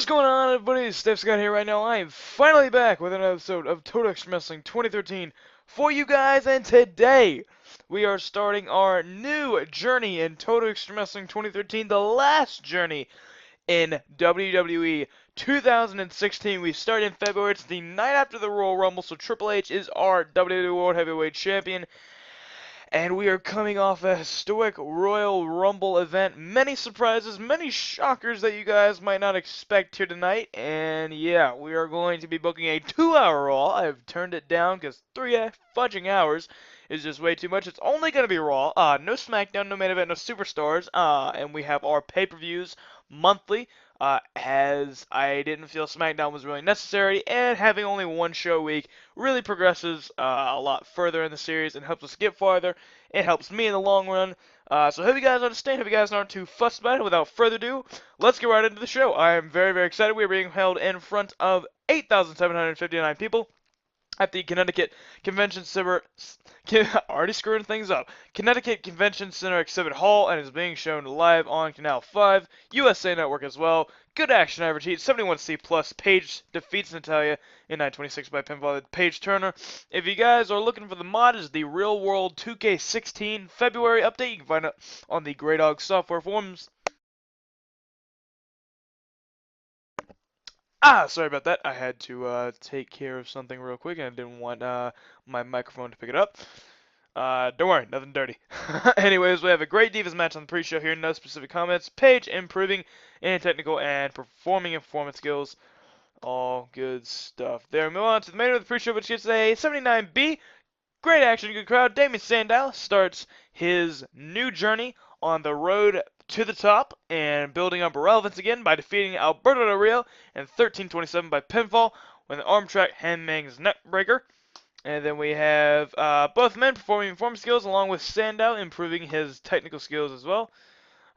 going on, everybody? Steph Scott here right now. I am finally back with another episode of Total Extreme Wrestling 2013 for you guys, and today we are starting our new journey in Total Extreme Wrestling 2013, the last journey in WWE 2016. We start in February. It's the night after the Royal Rumble, so Triple H is our WWE World Heavyweight Champion. And we are coming off a historic Royal Rumble event. Many surprises, many shockers that you guys might not expect here tonight. And yeah, we are going to be booking a 2-hour Raw. I've turned it down because 3 fudging hours is just way too much. It's only going to be Raw. No SmackDown, no main event, no Superstars. And we have our pay-per-views monthly. As I didn't feel SmackDown was really necessary, and having only one show a week really progresses a lot further in the series and helps us get farther. It helps me in the long run. So hope you guys understand, hope you guys aren't too fussed about it. Without further ado, let's get right into the show. I am very, very excited. We are being held in front of 8,759 people at the Connecticut Convention Center, already screwing things up, Connecticut Convention Center Exhibit Hall, and is being shown live on Canal 5, USA Network as well. Good action, average heat, 71C+. Paige defeats Natalya in 926 by pinfall. Paige Turner. If you guys are looking for the mod, is the Real World 2K16 February update. You can find it on the Grey Dog software forums. Sorry about that. I had to take care of something real quick, and I didn't want my microphone to pick it up. Don't worry, nothing dirty. Anyways, we have a great Divas match on the pre-show here. No specific comments. Paige improving in technical and performing and performance skills. All good stuff. There, move on to the main of the pre-show, which gets a 79B. Great action, good crowd. Damien Sandow starts his new journey on the road to the top and building up relevance again by defeating Alberto Del Rio in 13:27 by pinfall with an arm track handmang's neck breaker. And then we have both men performing performance skills along with Sandow improving his technical skills as well.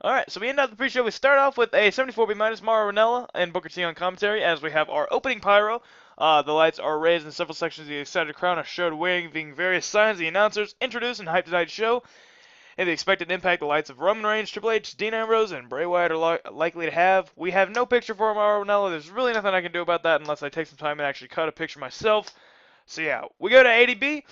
Alright, so we end up the pre-show. We start off with a 74B minus Mauro Ranella and Booker T on commentary as we have our opening pyro. The lights are raised in several sections of the excited crowd are showed waving various signs. The announcers introduce and hype tonight's show. And the expected impact the lights of Roman Reigns, Triple H, Dean Ambrose, and Bray Wyatt are likely to have. We have no picture for Mauro Ranella. There's really nothing I can do about that unless I take some time and actually cut a picture myself. So yeah, we go to 80B.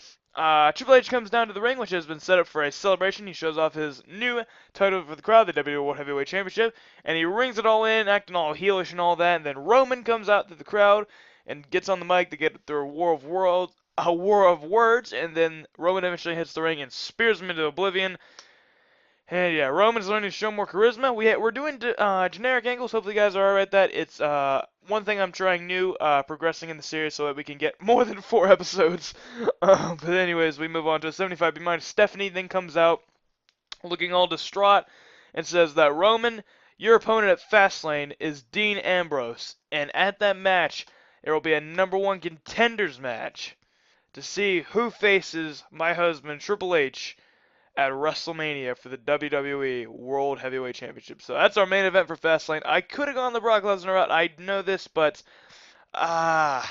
Triple H comes down to the ring, which has been set up for a celebration. He shows off his new title for the crowd, the WWE World Heavyweight Championship, and he rings it all in, acting all heelish and all that. And then Roman comes out to the crowd and gets on the mic to get through a war of words, and then Roman eventually hits the ring and spears him into oblivion. And yeah, Roman's learning to show more charisma. We're doing generic angles. Hopefully you guys are alright with that. It's one thing I'm trying new, progressing in the series so that we can get more than 4 episodes. But anyways, we move on to a 75B minus. Stephanie then comes out looking all distraught and says that Roman, your opponent at Fastlane is Dean Ambrose. And at that match, there will be a #1 contenders match to see who faces my husband, Triple H, at WrestleMania for the WWE World Heavyweight Championship. So that's our main event for Fastlane. I could have gone the Brock Lesnar route. I know this, but I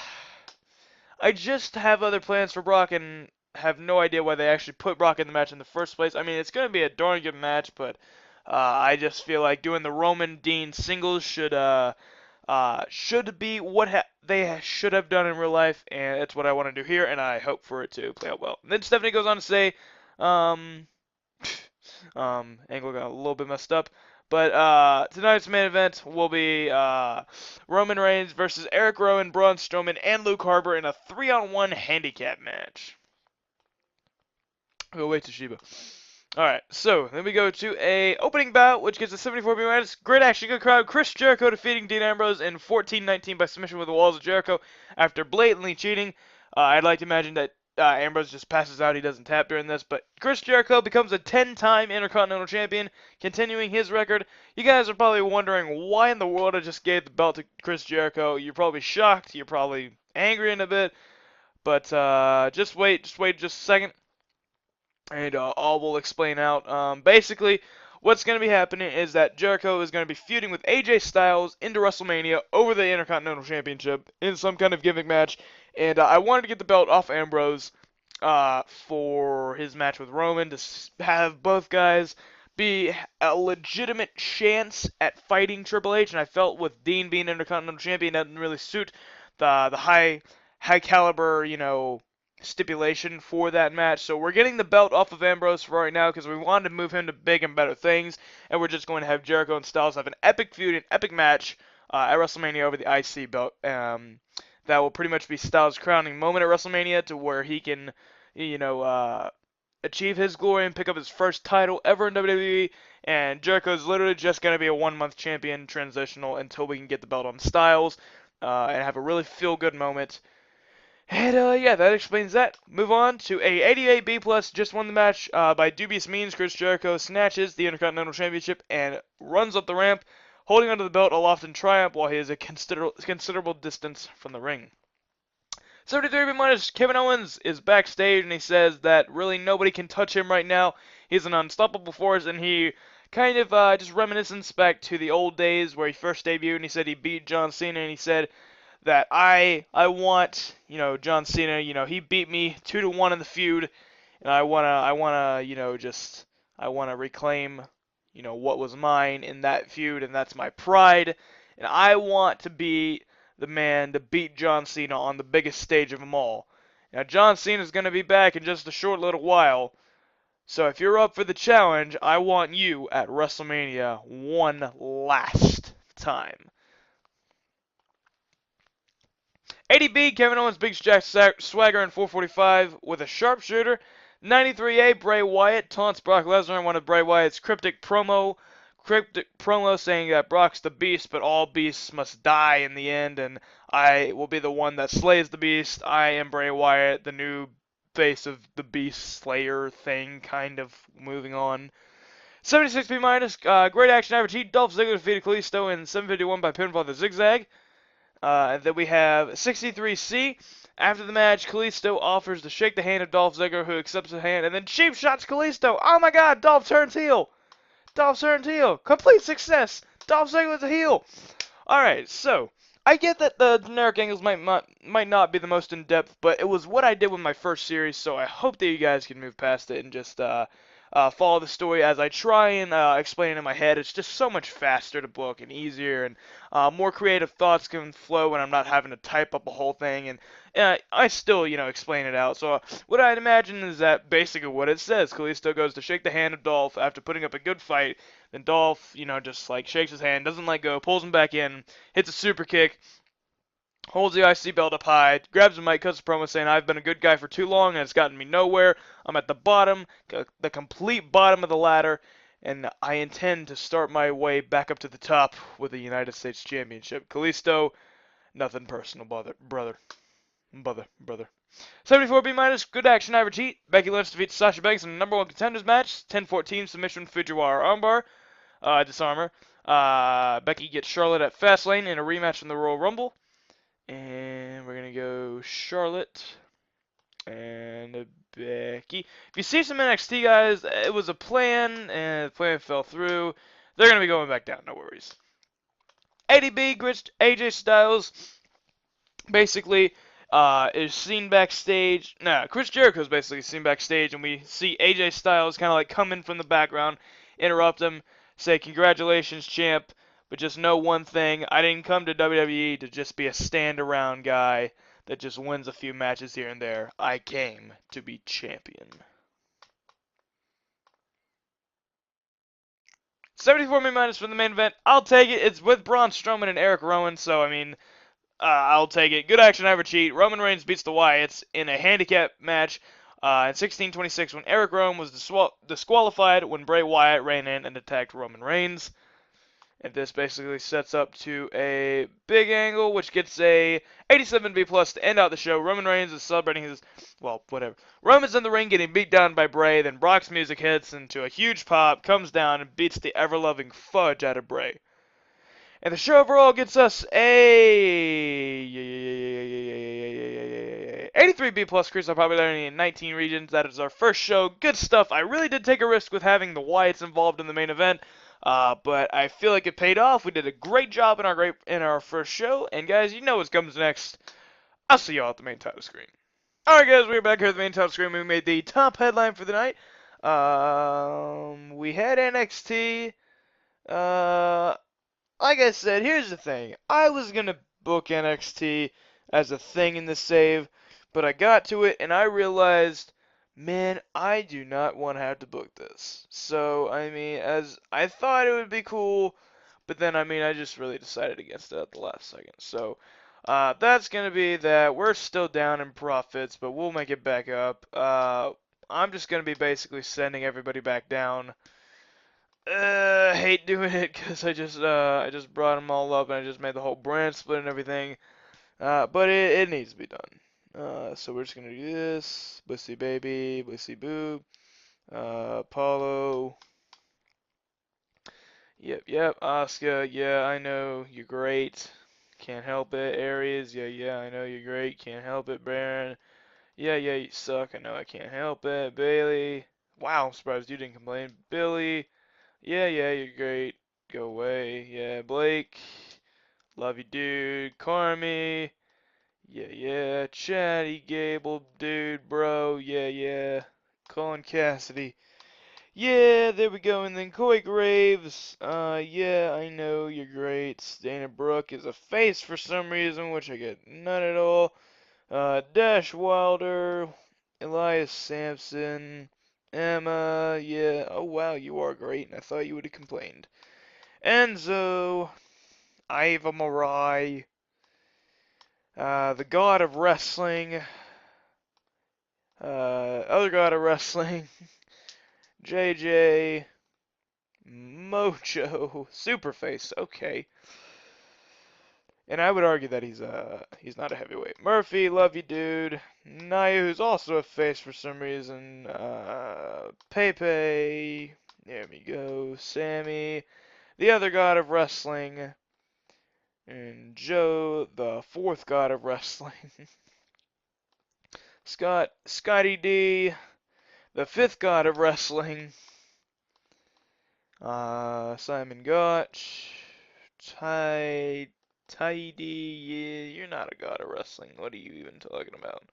just have other plans for Brock and have no idea why they actually put Brock in the match in the first place. I mean, it's going to be a darn good match, but I just feel like doing the Roman Dean singles should be what they should have done in real life, and that's what I want to do here, and I hope for it to play out well. And then Stephanie goes on to say, angle got a little bit messed up. But tonight's main event will be Roman Reigns versus Eric Rowan, Braun Strowman, and Luke Harper in a 3-on-1 handicap match. Go wait to Sheba. Alright, so then we go to a opening bout, which gets a 74B minus. Great action, good crowd. Chris Jericho defeating Dean Ambrose in 14:19 by submission with the Walls of Jericho after blatantly cheating. I'd like to imagine that Ambrose just passes out. He doesn't tap during this. But Chris Jericho becomes a 10-time Intercontinental Champion, continuing his record. You guys are probably wondering why in the world I just gave the belt to Chris Jericho. You're probably shocked. You're probably angry in a bit. But just wait just a second. And all will explain out. Basically, what's going to be happening is that Jericho is going to be feuding with AJ Styles into WrestleMania over the Intercontinental Championship in some kind of gimmick match. And I wanted to get the belt off Ambrose for his match with Roman to have both guys be a legitimate chance at fighting Triple H, and I felt with Dean being Intercontinental Champion, that didn't really suit the high caliber, stipulation for that match. So we're getting the belt off of Ambrose for right now because we wanted to move him to big and better things, and we're just going to have Jericho and Styles have an epic feud, an epic match at WrestleMania over the IC belt. That will pretty much be Styles' crowning moment at WrestleMania, to where he can, achieve his glory and pick up his first title ever in WWE. And Jericho's literally just going to be a 1 month champion transitional until we can get the belt on Styles and have a really feel good moment. And yeah, that explains that. Move on to a 88B plus. Just won the match by dubious means. Chris Jericho snatches the Intercontinental Championship and runs up the ramp, holding onto the belt aloft in triumph while he is a considerable distance from the ring. 73 minus Kevin Owens is backstage, and he says that really nobody can touch him right now. He's an unstoppable force, and he kind of just reminiscence back to the old days where he first debuted, and he said he beat John Cena, and he said that I want, John Cena, he beat me 2-1 in the feud, and I wanna, I wanna reclaim, what was mine in that feud, and that's my pride, and I want to be the man to beat John Cena on the biggest stage of them all. Now, John Cena's going to be back in just a short little while, so if you're up for the challenge, I want you at WrestleMania one last time. 80B, Kevin Owens beats Jack Swagger in 445 with a sharpshooter. 93A, Bray Wyatt taunts Brock Lesnar in one of Bray Wyatt's cryptic promo saying that Brock's the beast, but all beasts must die in the end, and I will be the one that slays the beast. I am Bray Wyatt, the new face of the beast slayer thing, kind of moving on. 76B minus, great action average heat. Dolph Ziggler defeated Kalisto in 751 by pinfall the zigzag. And then we have 63C. After the match, Kalisto offers to shake the hand of Dolph Ziggler, who accepts the hand, and then cheap shots Kalisto. Oh my god, Dolph turns heel. Dolph turned heel. Complete success. Dolph Ziggler's a heel. Alright, so I get that the generic angles might not be the most in-depth, but it was what I did with my first series, so I hope that you guys can move past it and just follow the story as I try and explain it in my head. It's just so much faster to book and easier, and more creative thoughts can flow when I'm not having to type up a whole thing, and I still, explain it out. So what I'd imagine is that basically what it says. Kalisto goes to shake the hand of Dolph after putting up a good fight. Then Dolph, just like shakes his hand, doesn't let go, pulls him back in, hits a super kick, holds the IC belt up high, grabs the mic, cuts the promo saying, I've been a good guy for too long and it's gotten me nowhere. I'm at the bottom, the complete bottom of the ladder, and I intend to start my way back up to the top with the United States Championship. Kalisto, nothing personal, brother. 74B minus, good action average heat. Becky Lynch defeats Sasha Banks in the number 1 contenders match. 10-14 submission Fujiwara armbar. Disarmer. Becky gets Charlotte at Fastlane in a rematch from the Royal Rumble. And we're going to go Charlotte and Becky. If you see some NXT guys, it was a plan, and the plan fell through. They're going to be going back down, no worries. 80B, AJ Styles basically is seen backstage. Chris Jericho is basically seen backstage, and we see AJ Styles kind of like come in from the background, interrupt him, say, congratulations, champ. But just know one thing, I didn't come to WWE to just be a stand-around guy that just wins a few matches here and there. I came to be champion. 74 minutes from the main event. I'll take it. It's with Braun Strowman and Eric Rowan, so, I mean, I'll take it. Good action average heat. Roman Reigns beats the Wyatts in a handicap match in 1626 when Eric Rowan was disqualified when Bray Wyatt ran in and attacked Roman Reigns. And this basically sets up to a big angle, which gets a 87B plus to end out the show. Roman Reigns is celebrating his, well, whatever. Roman's in the ring getting beat down by Bray, then Brock's music hits into a huge pop, comes down, and beats the ever-loving fudge out of Bray. And the show overall gets us a 83B plus, increase our popularity in 19 regions. That is our first show. Good stuff. I really did take a risk with having the Wyatts involved in the main event. But I feel like it paid off. We did a great job in our first show. And guys, you know what comes next. I'll see y'all at the main title screen. Alright guys, we're back here at the main title screen. We made the top headline for the night. We had NXT. Uh, like I said, here's the thing. I was gonna book NXT as a thing in the save, but I got to it and I realized, man, I do not want to have to book this. So, I mean, as I thought it would be cool, but then, I mean, I just really decided against it at the last second. So, that's gonna be that. We're still down in profits, but we'll make it back up. I'm just gonna be basically sending everybody back down. Hate doing it because I just brought them all up and I just made the whole brand split and everything. But it needs to be done. So we're just gonna do this. Blissy baby, blissy boob. Apollo. Yep. Oscar. Yeah, I know you're great. Can't help it. Aries. Yeah, I know you're great. Can't help it. Baron. Yeah, you suck. I know I can't help it. Bailey. Wow, I'm surprised you didn't complain. Billy. Yeah, you're great. Go away. Yeah, Blake. Love you, dude. Carmi. Yeah. Chatty Gable, dude, bro. Yeah. Colin Cassidy. Yeah, there we go. And then Coy Graves. Yeah, I know you're great. Dana Brooke is a face for some reason, which I get none at all. Dash Wilder. Elias Sampson. Emma. Yeah. Oh, wow, you are great. And I thought you would have complained. Enzo, Iva Marai, the god of wrestling, other god of wrestling, JJ, Mojo, Superface, okay. And I would argue that he's not a heavyweight. Murphy, love you, dude. Naya, who's also a face for some reason. Pepe, there we go. Sammy, the other god of wrestling. And Joe, the fourth god of wrestling. Scotty D, the fifth god of wrestling. Simon Gotch. Tidy, yeah, you're not a god of wrestling. What are you even talking about?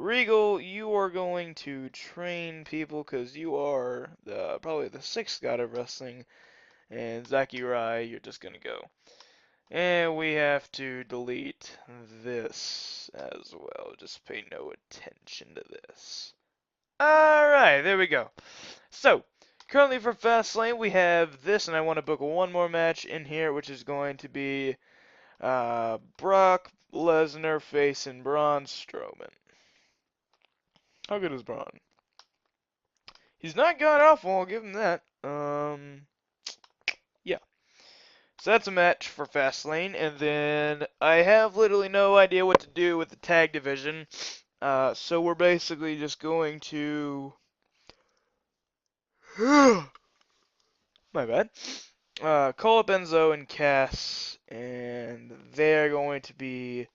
Regal, you are going to train people because you are probably the sixth god of wrestling. And Zaki Rai, you're just gonna go. And we have to delete this as well. Just pay no attention to this. Alright, there we go. So, currently for Fastlane, we have this, and I want to book one more match in here, which is going to be Brock Lesnar facing Braun Strowman. How good is Braun? He's not god awful, I'll give him that. Yeah. So that's a match for Fastlane, and then I have literally no idea what to do with the tag division. So we're basically just going to my bad. Call up Enzo and Cass, and they're going to be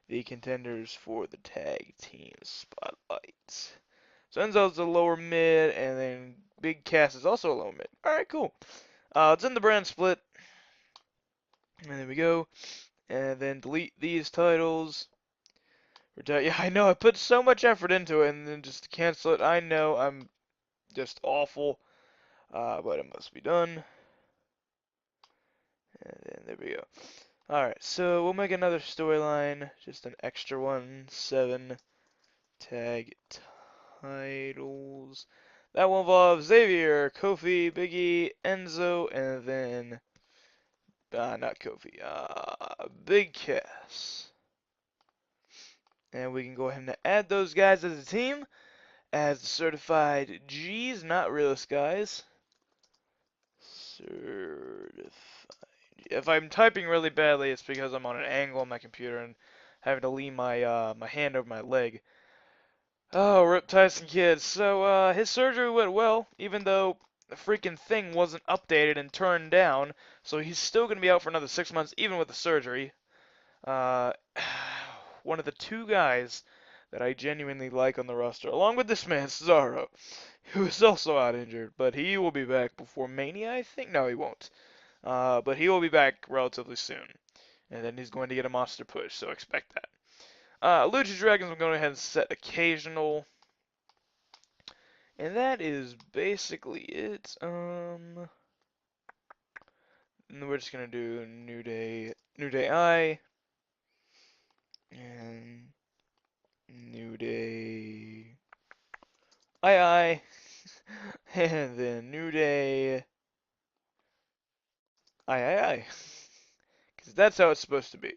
the contenders for the tag team spotlight. So Enzo's the lower mid, and then Big Cass is also a lower mid. Alright, cool. It's in the brand split. And there we go. And then delete these titles. Yeah, I know, I put so much effort into it, and then just to cancel it, I know I'm just awful. But it must be done. And then there we go. Alright, so we'll make another storyline, just an extra one, 7 tag titles. That will involve Xavier, Kofi, Biggie, Enzo, and then, not Kofi, Big Cass. And we can go ahead and add those guys as a team, as certified G's, not realist guys. Certified. If I'm typing really badly, it's because I'm on an angle on my computer and having to lean my hand over my leg. Oh, Rip Tyson Kidd. So, his surgery went well, even though the freaking thing wasn't updated and turned down. So he's still going to be out for another 6 months, even with the surgery. Uh, one of the two guys that I genuinely like on the roster, along with this man, Cesaro, who is also out injured, but he will be back before Mania, I think. No, he won't. But he will be back relatively soon. And then he's going to get a monster push, so expect that. Lucha Dragons, I'm going ahead and set occasional. And that is basically it. And we're just gonna do New Day I, and New Day I, and then New Day I. Because that's how it's supposed to be.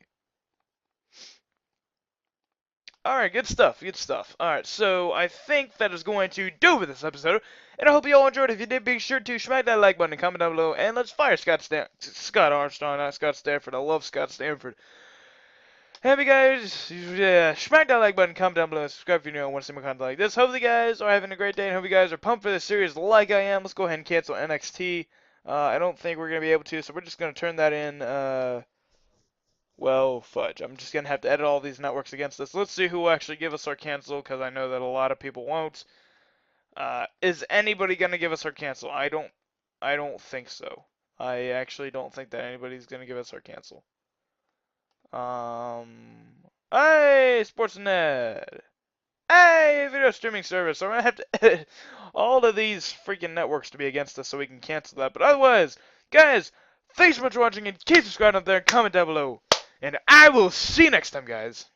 Alright, good stuff, good stuff. Alright, so I think that is going to do for this episode. And I hope you all enjoyed. If you did, be sure to smack that like button and comment down below. And let's fire Scott Armstrong, not Scott Stanford. I love Scott Stanford. Hey guys, yeah, smack that like button, comment down below, and subscribe if you want to see more content like this. Hopefully you guys are having a great day, and hope you guys are pumped for this series like I am. Let's go ahead and cancel NXT. I don't think we're going to be able to, so we're just going to turn that in, well, fudge. I'm just going to have to edit all these networks against us. Let's see who will actually give us our cancel, because I know that a lot of people won't. Is anybody going to give us our cancel? I don't think so. I actually don't think that anybody's going to give us our cancel. Hey, Sportsnet! Hey, video streaming service. I'm gonna have to edit all of these freaking networks to be against us so we can cancel that. But otherwise, guys, thanks so much for watching and keep subscribing up there and comment down below. And I will see you next time, guys.